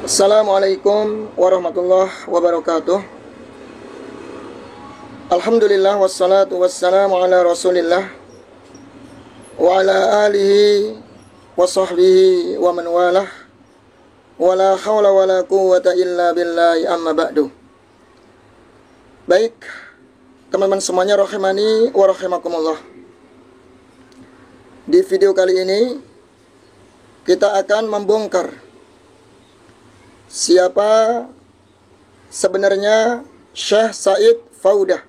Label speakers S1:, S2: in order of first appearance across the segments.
S1: Assalamualaikum warahmatullahi wabarakatuh. Alhamdulillah wassalatu wassalamu ala rasulillah wa ala alihi wa sahbihi wa man walah wa la hawla wa la quwwata illa billahi amma ba'du. Baik, teman-teman semuanya rahimani wa rahimakumullah. Di video kali ini kita akan membongkar siapa sebenarnya Syekh Said Faudah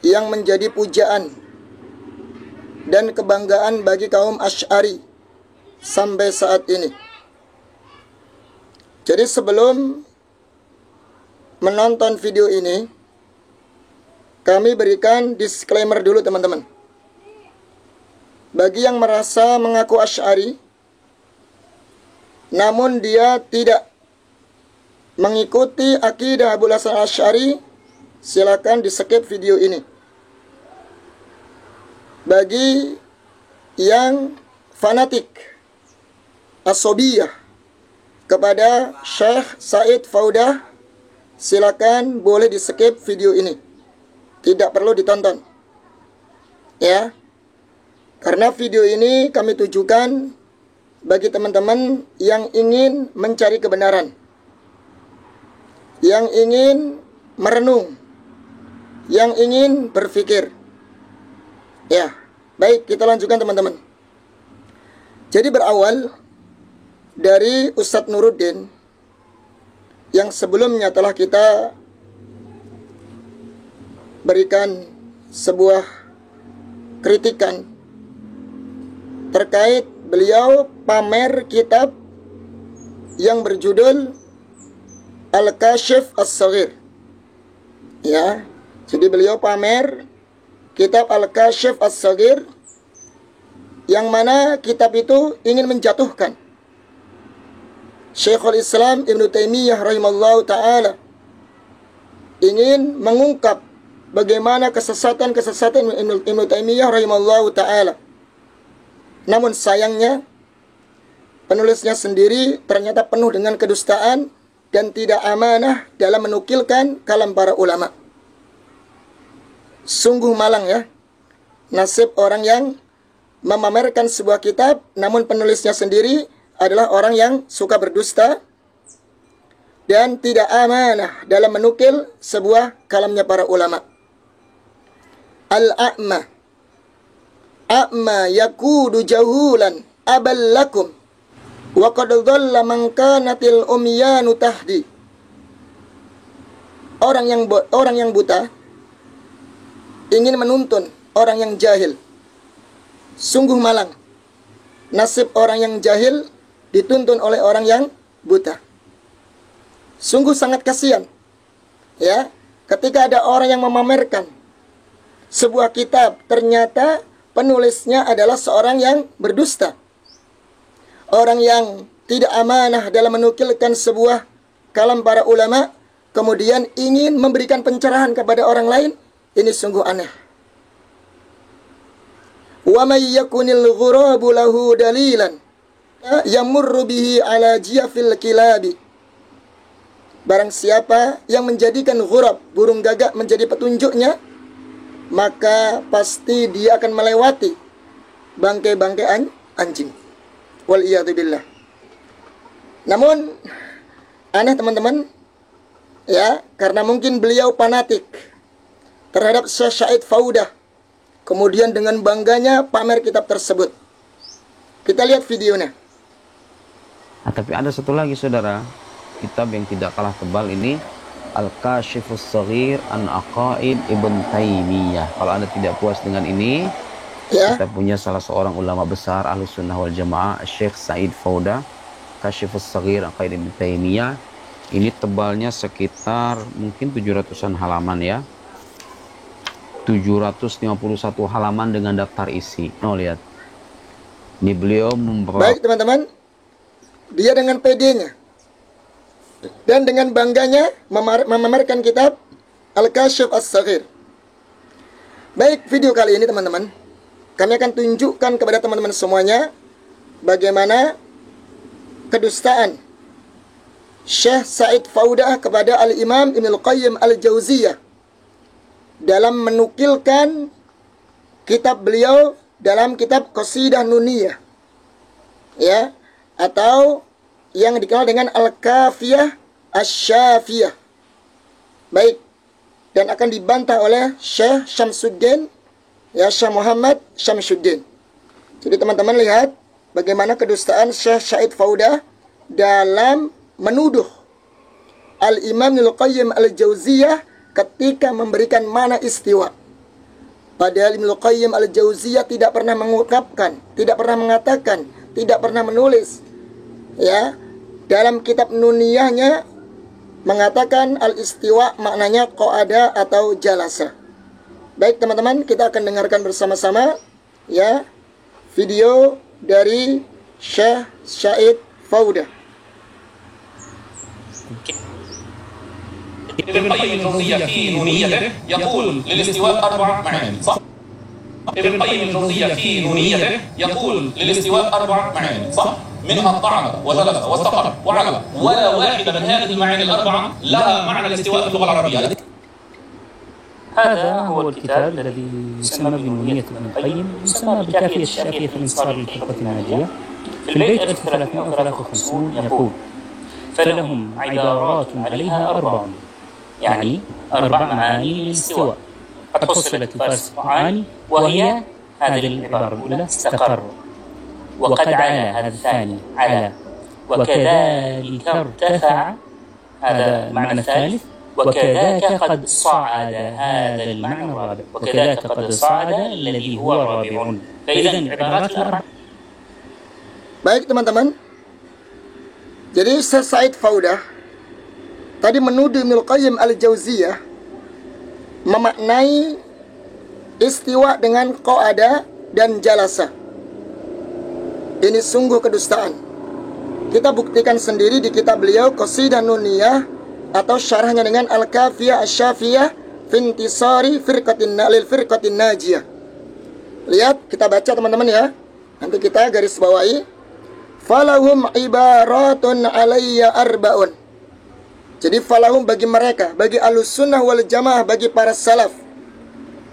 S1: yang menjadi pujaan dan kebanggaan bagi kaum Asy'ari sampai saat ini. Jadi sebelum menonton video ini, kami berikan disclaimer dulu teman-teman. Bagi yang merasa mengaku Asy'ari namun dia tidak mengikuti akidah Abul Hasan Asy'ari, silakan di-skip video ini. Bagi yang fanatik asobiyah kepada Syekh Said Faudah, silakan boleh di-skip video ini. Tidak perlu ditonton. Ya. Karena video ini kami tujukan bagi teman-teman yang ingin mencari kebenaran, yang ingin merenung, yang ingin berpikir. Ya, baik, kita lanjutkan teman-teman. Jadi berawal dari Ustadz Nuruddin yang sebelumnya telah kita berikan sebuah kritikan terkait beliau pamer kitab yang berjudul Al-Kashif As-Saghir. Ya, jadi beliau pamer kitab Al-Kashif As-Saghir yang mana kitab itu ingin menjatuhkan Syekhul Islam Ibnu Taimiyah rahimallahu ta'ala, ingin mengungkap bagaimana kesesatan-kesesatan Ibnu Taimiyah rahimallahu ta'ala. Namun sayangnya penulisnya sendiri ternyata penuh dengan kedustaan dan tidak amanah dalam menukilkan kalam para ulama. Sungguh malang ya nasib orang yang memamerkan sebuah kitab namun penulisnya sendiri adalah orang yang suka berdusta dan tidak amanah dalam menukil sebuah kalamnya para ulama. Al-a'ma a'ma yakudu jahulan aballakum wa qad dhalla man kanatil umyanu tahdi. Orang yang buta ingin menuntun orang yang jahil. Sungguh malang nasib orang yang jahil dituntun oleh orang yang buta. Sungguh sangat kasihan ya, ketika ada orang yang memamerkan sebuah kitab ternyata penulisnya adalah seorang yang berdusta, orang yang tidak amanah dalam menukilkan sebuah kalam para ulama, kemudian ingin memberikan pencerahan kepada orang lain. Ini sungguh aneh. Wa may yakunil ghurabu lahu dalilan yamurru bihi ala jiyafil kilabi. Barang siapa yang menjadikan ghurab, burung gagak, menjadi petunjuknya, maka pasti dia akan melewati bangkai-bangkai anjing. Waliyadzubillah. Namun aneh teman-teman ya, karena mungkin beliau fanatik terhadap Syekh Said Faudah, kemudian dengan bangganya pamer kitab tersebut. Kita lihat videonya.
S2: Nah, tapi ada satu lagi saudara, kitab yang tidak kalah tebal ini, Al-Kashifus Saghir an Aqaid Ibn Taimiyah. Kalau Anda tidak puas dengan ini, ya, kita punya salah seorang ulama besar Ahlus Sunnah wal Jamaah, Syekh Said Faudah, Kashifus Saghir Aqaid Ibn Taimiyah. Ini tebalnya sekitar mungkin 700-an halaman ya. 751 halaman dengan daftar isi. Oh, lihat. Ini beliau
S1: baik teman-teman, dia dengan PD-nya dan dengan bangganya memamerkan kitab Al-Kashif As-Saghir. Baik, video kali ini teman-teman, kami akan tunjukkan kepada teman-teman semuanya bagaimana kedustaan Syekh Said Faudah kepada Al-Imam Ibnul Qayyim Al-Jauziyah dalam menukilkan kitab beliau dalam kitab Qasidah Nuniyah, ya, atau yang dikenal dengan Al-Kafiyah Asy-Syafiyah. Baik, dan akan dibantah oleh Syekh Syamsuddin, ya, Syekh Muhammad Syamsuddin. Jadi teman-teman lihat bagaimana kedustaan Syekh Said Faudah dalam menuduh Al-Imam Ibnul Qayyim Al-Jauziyah ketika memberikan makna istiwa. Padahal Ibnul Qayyim Al-Jauziyah tidak pernah mengungkapkan, tidak pernah mengatakan, tidak pernah menulis, ya, dalam kitab Nuniyahnya mengatakan al-istiwa maknanya qa'ada atau jalasa. Baik teman-teman, kita akan dengarkan bersama-sama, ya, video dari Syekh Said Faudah.
S3: ابن القيم الجوزية في نونيته يقول للاستواء 4 معاني، صح؟ ابن القيم الجوزية في نونيته يقول للاستواء 4 معاني، صح؟ منها الطعن وجلس واستقر وعلى، ولا واحدة من هذه المعاني ال4 لها معنى الاستواء في اللغة العربية.
S4: هذا هو الكتاب الذي يسمى بنونية ابن القيم، يسمى بالكافية الشافية في الانتصار للفرقة الناجية. في البيت 1353 يقول: فلهم عبارات عليها 4، يعني 4 معاني للاستواء، قد فصلت الفارس المعاني، وهي هذه العبارة الأولى استقر، وقد علا هذا الثاني علا، وكذلك ارتفع هذا المعنى الثالث، وكذاك قد صعد هذا المعنى الرابع، وكذاك قد صعد الذي هو رابع. فإذا العبارات الأربع.
S1: Baik teman-teman, jadi Syekh Said Faudah tadi menuduh Ibnul Qayyim Al-Jauziyah memaknai istiwa dengan qa'ada dan jalasa. Ini sungguh kedustaan. Kita buktikan sendiri di kitab beliau Qasidah Nuniyah atau syarahnya dengan Al-Kafiyah Asy-Syafiyah fi intisari firqatin najiyah. Lihat, kita baca teman-teman ya. Nanti kita garis bawahi. Falahum ibaratun alayya arba'un. Jadi falahum bagi mereka, bagi Ahlussunnah wal Jamaah, bagi para salaf,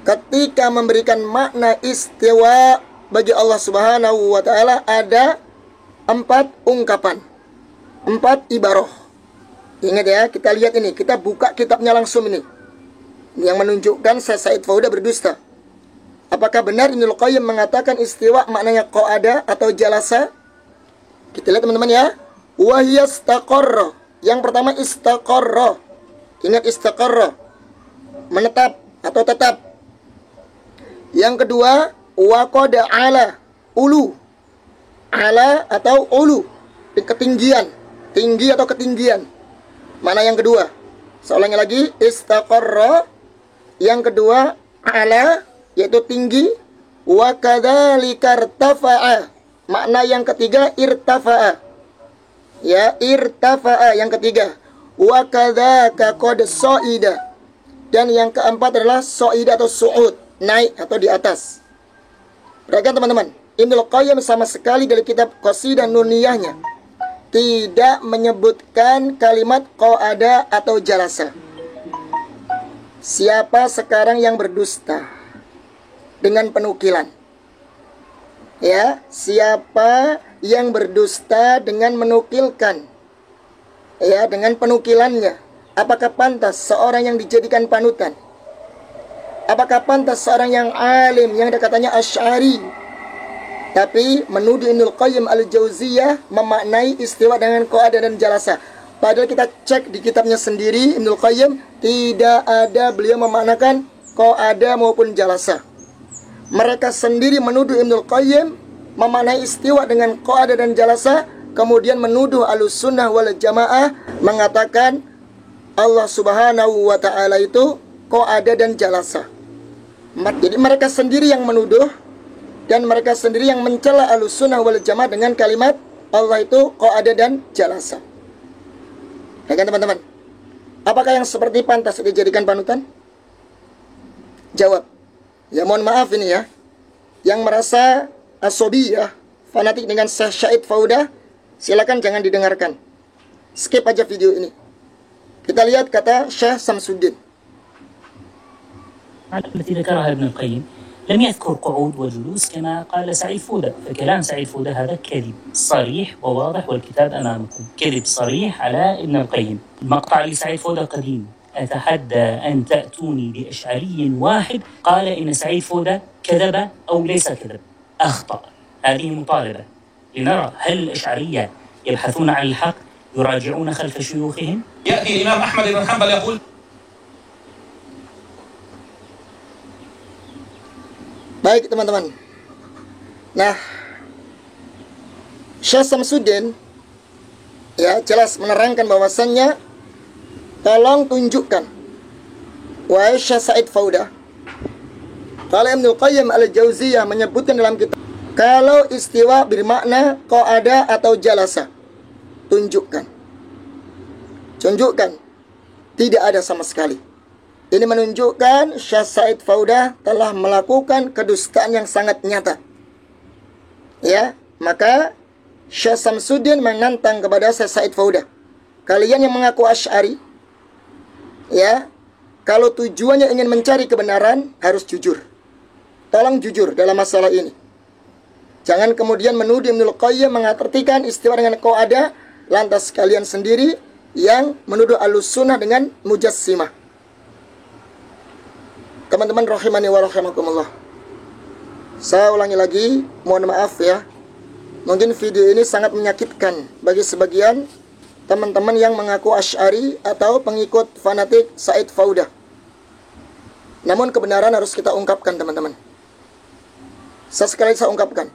S1: ketika memberikan makna istiwa bagi Allah Subhanahu wa taala ada 4 ungkapan, 4 ibarah. Ingat ya, kita lihat ini, kita buka kitabnya langsung ini. Yang menunjukkan Syekh Said Faudah berdusta. Apakah benar Ibnul Qayyim mengatakan istiwa maknanya qa'ada atau jalasa? Kita lihat teman-teman ya. Wa hiya istaqarra. Yang pertama istaqarra. Ingat istaqarra, menetap atau tetap. Yang kedua waqada ala, ulu. Ala atau ulu, ketinggian, tinggi atau ketinggian. Mana yang kedua? Soalnya lagi istaqarra. Yang kedua ala, yaitu tinggi. Wa kadzalika irtafa'a. Makna yang ketiga irtafa'a. Ya, irtafa'a yang ketiga. Wa kadzaka qad sa'ida. Dan yang keempat adalah sa'ida atau su'ud, naik atau di atas. Perhatikan teman-teman, Ibnul Qayyim sama sekali dari kitab Qasidah Nuniyahnya tidak menyebutkan kalimat qa'ada atau jalasa. Siapa sekarang yang berdusta dengan penukilan? Ya, siapa yang berdusta dengan menukilkan, ya, dengan penukilannya? Apakah pantas seorang yang dijadikan panutan? Apakah pantas seorang yang alim yang katanya Asy'ari tapi menuduh Ibnul Qayyim Al-Jauziyah memaknai istiwa dengan qa'ada dan jalasa? Padahal kita cek di kitabnya sendiri, Ibnul Qayyim tidak ada beliau memaknakan qa'ada maupun jalasa. Mereka sendiri menuduh Ibnul Qayyim memaknai istiwa dengan qa'ada dan jalasa, kemudian menuduh Ahlussunnah wal Jamaah mengatakan Allah Subhanahu wa taala itu qa'ada dan jalasa. Jadi mereka sendiri yang menuduh dan mereka sendiri yang mencela Ahlussunnah wal Jamaah dengan kalimat Allah itu qa'ada dan jalasa. Ya kan teman-teman? Apakah yang seperti pantas dijadikan panutan? Jawab. Ya mohon maaf ini ya, yang merasa asobiyah, fanatik dengan Syekh Said Faudah, silakan jangan didengarkan. skip aja video ini. Kita lihat kata Syekh Samsuddin.
S4: التي ذكرها ابن القيم لم يذكر قعود وجلوس كما قال سعيد فودة، فكلام سعيد فودة هذا كذب صريح وواضح، والكتاب أمامكم، كذب صريح على ابن القيم. المقطع لسعيد فودة قديم، أتحدى أن تأتوني بأشعري واحد قال إن سعيد فودة كذب أو ليس كذب، أخطأ. هذه مطالبة لنرى هل الأشعرية يبحثون عن الحق، يراجعون خلف شيوخهم.
S3: يأتي الإمام أحمد بن حنبل يقول
S1: Baik teman-teman. Nah, Syekh Samsuddin ya jelas menerangkan bahwasannya, tolong tunjukkan wahai Syekh Said Faudah, kalau Ibnu Qayyim al-Jauziyah menyebutkan dalam kitab kalau istiwa bermakna qa'ada atau jalasa, tunjukkan. Tidak ada sama sekali. Ini menunjukkan Syekh Said Faudah telah melakukan kedustaan yang sangat nyata. Ya, maka Syekh Samsuddin menantang kepada Syekh Said Faudah. Kalian yang mengaku Asy'ari, ya, kalau tujuannya ingin mencari kebenaran, harus jujur. Tolong jujur dalam masalah ini. Jangan kemudian menuduh Ibnul Qayyim mengartikan istiwa dengan qa'ada, lantas kalian sendiri yang menuduh Ahlussunnah dengan Mujassimah. Teman-teman rahimani wa rahimakumullah. Saya ulangi lagi, mohon maaf ya. Mungkin video ini sangat menyakitkan bagi sebagian teman-teman yang mengaku Asy'ari atau pengikut fanatik Said Faudah. Namun kebenaran harus kita ungkapkan teman-teman. Sekali saya ungkapkan.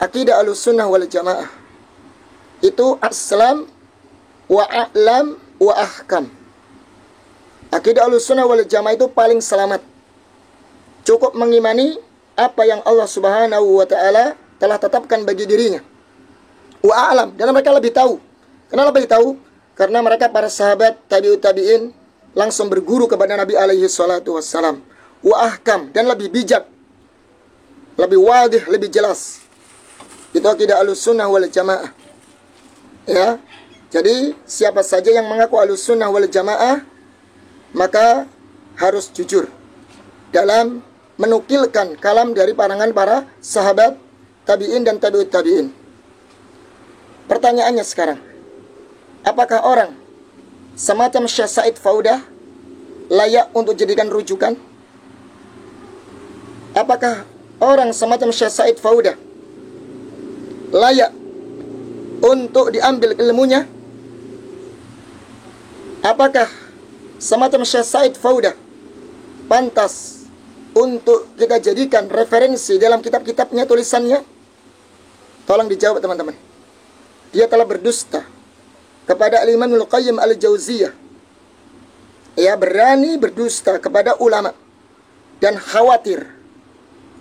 S1: Akidah Ahlussunnah wal Jamaah itu aslam wa a'lam wa ahkam. Akidah Ahlussunnah wal Jamaah itu paling selamat. Cukup mengimani apa yang Allah Subhanahu wa taala telah tetapkan bagi dirinya. Wa a'lam, dan mereka lebih tahu. Kenapa lebih tahu? Karena mereka para sahabat tabi'ut tabi'in langsung berguru kepada Nabi alaihi salatu wassalam. Wa ahkam, dan lebih bijak, lebih wadih, lebih jelas. Itu akidah Ahlussunnah wal Jamaah. Ya. Jadi siapa saja yang mengaku Ahlussunnah wal Jamaah, maka harus jujur dalam menukilkan kalam dari pandangan para sahabat tabi'in dan tabi'ut tabi'in. Pertanyaannya sekarang, apakah orang semacam Syekh Said Faudah layak untuk dijadikan rujukan? Apakah orang semacam Syekh Said Faudah layak untuk diambil ilmunya? Apakah semacam Syekh Said Faudah pantas untuk kita jadikan referensi dalam kitab-kitabnya, tulisannya? Tolong dijawab teman-teman. Dia telah berdusta kepada Al-Imam Ibnul Qayyim al-Jauziyah. Ia berani berdusta kepada ulama, dan khawatir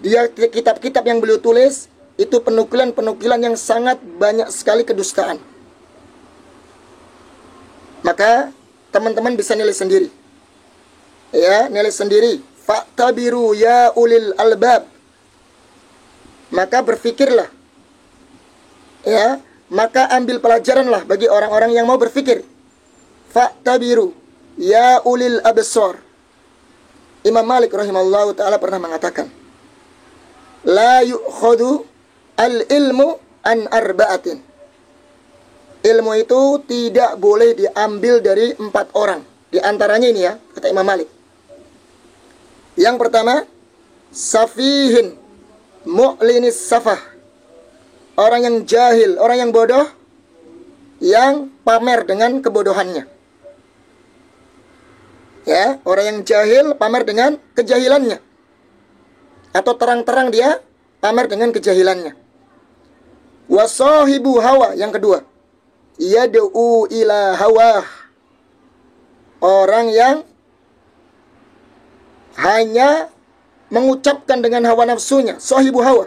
S1: dia kitab-kitab yang beliau tulis itu penukilan-penukilan yang sangat banyak sekali kedustaan. Maka teman-teman bisa nilai sendiri. Ya, nilai sendiri. Fa'tabiru ya ulil albab. Maka berfikirlah. Ya, maka ambil pelajaranlah bagi orang-orang yang mau berfikir. Fa'tabiru ya ulil absar. Imam Malik rahimallahu ta'ala pernah mengatakan, la yu'khadu al-ilmu an arba'atin. Ilmu itu tidak boleh diambil dari 4 orang. Di antaranya ini ya, kata Imam Malik. Yang pertama, safihin mu'linis safah. Orang yang jahil, orang yang bodoh, yang pamer dengan kebodohannya. Ya, orang yang jahil pamer dengan kejahilannya. Atau terang-terang dia pamer dengan kejahilannya. Wasahibu hawa, yang kedua, yad'u ila hawah. Orang yang hanya mengucapkan dengan hawa nafsunya, sahibu hawa,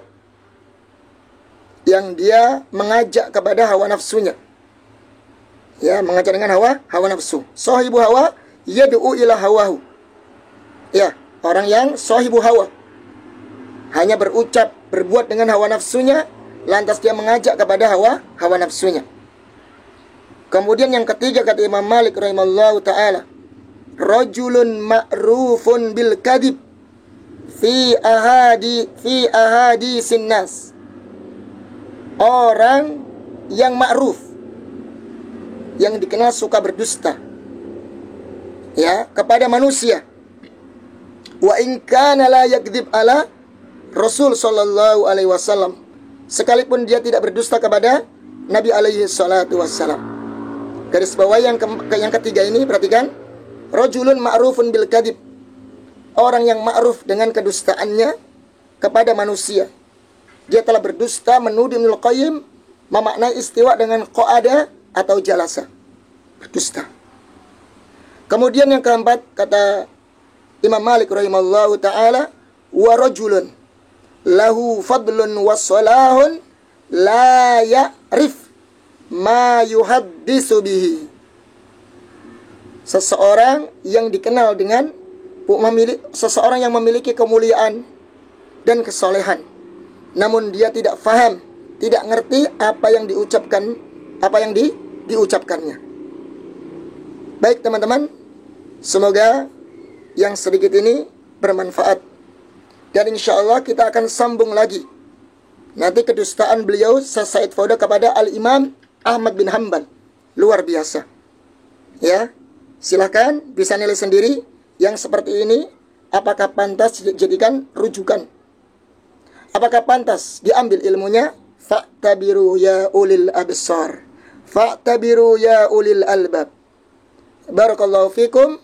S1: yang dia mengajak kepada hawa nafsunya. Ya, mengajak dengan hawa nafsu. Sahibu hawa yad'u ila hawahu. Ya, orang yang sahibu hawa, hanya berucap, berbuat dengan hawa nafsunya, lantas dia mengajak kepada hawa nafsunya. Kemudian yang ketiga kata Imam Malik rahimallahu taala, rajulun ma'rufun bil kadhib fi ahadisin nas. Orang yang ma'ruf, yang dikenal suka berdusta, ya, kepada manusia. Wa in kana la yakdzib ala Rasul sallallahu alaihi wasallam, sekalipun dia tidak berdusta kepada Nabi alaihi salatu wassalam. Garis bawah yang ketiga ini, perhatikan, rajulun ma'rufun bil kadhib, orang yang ma'ruf dengan kedustaannya kepada manusia. Dia telah berdusta, menuduh Ibnul Qayyim memaknai istiwa dengan qa'ada atau jalasa, berdusta. Kemudian yang keempat kata Imam Malik rahimallahu taala, wa rajulun lahu fadlun wa salahun la ya'rif ma yuhaddisu bihi. Seseorang yang dikenal dengan seseorang yang memiliki kemuliaan dan kesolehan, namun dia tidak faham, tidak ngerti apa yang diucapkannya. Baik teman-teman, semoga yang sedikit ini bermanfaat. Dan insya Allah kita akan sambung lagi nanti kedustaan beliau Said Fauda kepada Al-Imam Ahmad bin Hanbal. Luar biasa. Ya, silahkan bisa nilai sendiri yang seperti ini. Apakah pantas dijadikan rujukan? Apakah pantas diambil ilmunya? Fa'tabiru ya ulil absar, fa'tabiru ya ulil albab. Barakallahu fikum.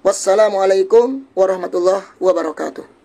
S1: Wassalamualaikum warahmatullahi wabarakatuh.